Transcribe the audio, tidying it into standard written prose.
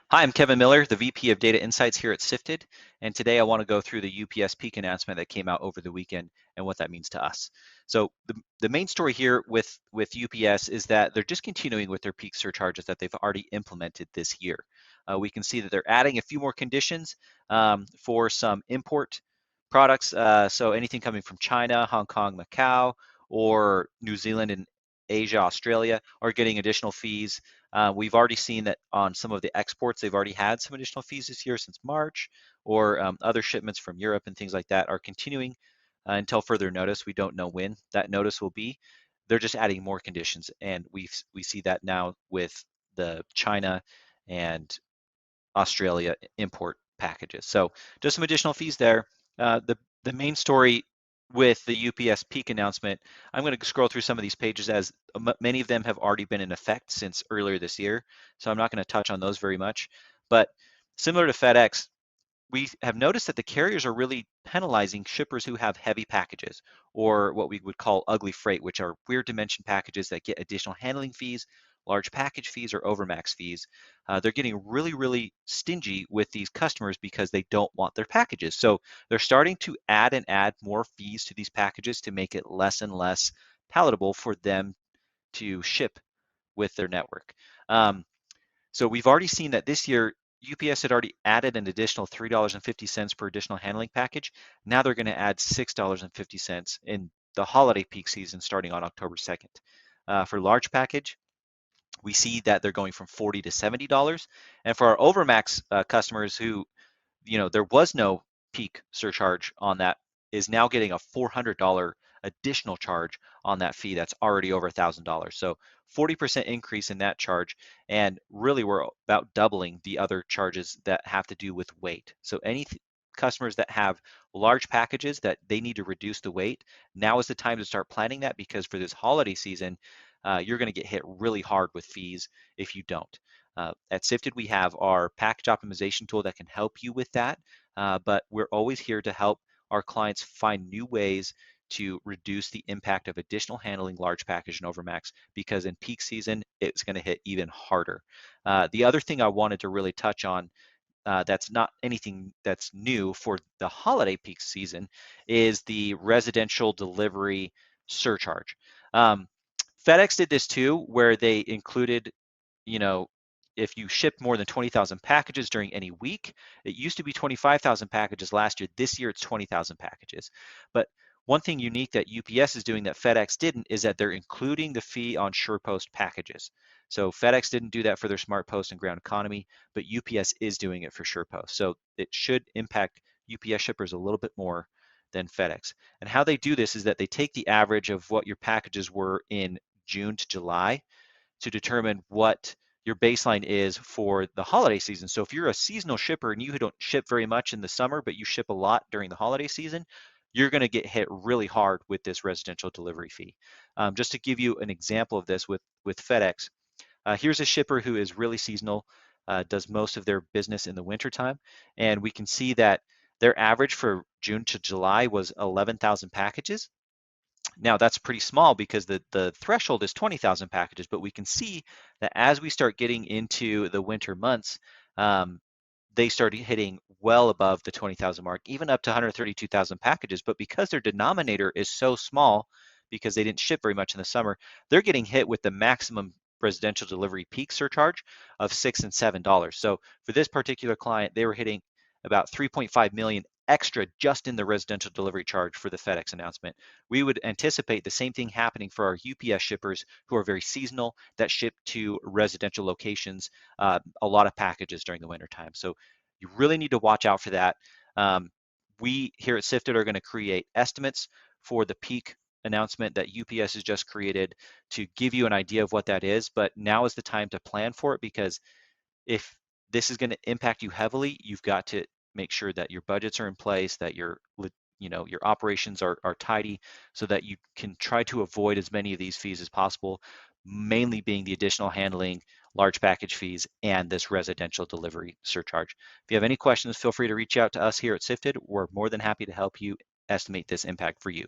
Hi, I'm Kevin Miller, the VP of Data Insights here at Sifted, and today I want to go through the UPS peak announcement that came out over the weekend and what that means to us. So the main story here with UPS is that they're just continuing with their peak surcharges that they've already implemented this year. We can see that they're adding a few more conditions for some import products, so anything coming from China, Hong Kong, Macau, or New Zealand and Asia, Australia are getting additional fees. We've already seen that on some of the exports, they've already had some additional fees this year since March, or other shipments from Europe and things like that are continuing until further notice. We don't know when that notice will be. They're just adding more conditions, and we see that now with the China and Australia import packages. So just some additional fees there. The main story with the UPS peak announcement, I'm going to scroll through some of these pages as many of them have already been in effect since earlier this year. So I'm not going to touch on those very much. But similar to FedEx, we have noticed that the carriers are really penalizing shippers who have heavy packages, or what we would call ugly freight, which are weird dimension packages that get additional handling fees, large package fees, or overmax fees. They're getting really, really stingy with these customers because they don't want their packages. So they're starting to add and add more fees to these packages to make it less and less palatable for them to ship with their network. Um, so we've already seen that this year, UPS had already added an additional $3.50 per additional handling package. Now they're going to add $6.50 in the holiday peak season starting on October 2nd. For large package, we see that they're going from $40 to $70. And for our Overmax customers who, there was no peak surcharge on that, is now getting a $400 additional charge on that fee that's already over $1,000. So 40% increase in that charge, and really we're about doubling the other charges that have to do with weight. So any customers that have large packages that they need to reduce the weight, now is the time to start planning that, because for this holiday season, you're going to get hit really hard with fees if you don't. At Sifted, we have our package optimization tool that can help you with that, but we're always here to help our clients find new ways to reduce the impact of additional handling large package and overmax, because in peak season, it's going to hit even harder. The other thing I wanted to really touch on, that's not anything that's new for the holiday peak season, is the residential delivery surcharge. Um, FedEx did this too, where they included, you know, if you ship more than 20,000 packages during any week. It used to be 25,000 packages last year. This year it's 20,000 packages. But one thing unique that UPS is doing that FedEx didn't is that they're including the fee on SurePost packages. So FedEx didn't do that for their SmartPost and Ground Economy, but UPS is doing it for SurePost. So it should impact UPS shippers a little bit more than FedEx. And how they do this is that they take the average of what your packages were in June to July to determine what your baseline is for the holiday season. So if you're a seasonal shipper and you don't ship very much in the summer, but you ship a lot during the holiday season, you're going to get hit really hard with this residential delivery fee. Just to give you an example of this with FedEx, here's a shipper who is really seasonal, does most of their business in the wintertime, and we can see that their average for June to July was 11,000 packages. Now that's pretty small because the threshold is 20,000 packages, but we can see that as we start getting into the winter months, um, they start hitting well above the 20,000 mark, even up to 132,000 packages. But because their denominator is so small, because they didn't ship very much in the summer, they're getting hit with the maximum residential delivery peak surcharge of $6 and $7. So for this particular client, they were hitting about 3.5 million extra just in the residential delivery charge for the FedEx announcement. We would anticipate the same thing happening for our UPS shippers who are very seasonal, that ship to residential locations, a lot of packages during the wintertime. So you really need to watch out for that. We here at Sifted are going to create estimates for the peak announcement that UPS has just created to give you an idea of what that is. But now is the time to plan for it, because if this is going to impact you heavily, you've got to make sure that your budgets are in place, that your operations are tidy, so that you can try to avoid as many of these fees as possible, mainly being the additional handling, large package fees, and this residential delivery surcharge. If you have any questions, feel free to reach out to us here at Sifted. We're more than happy to help you estimate this impact for you.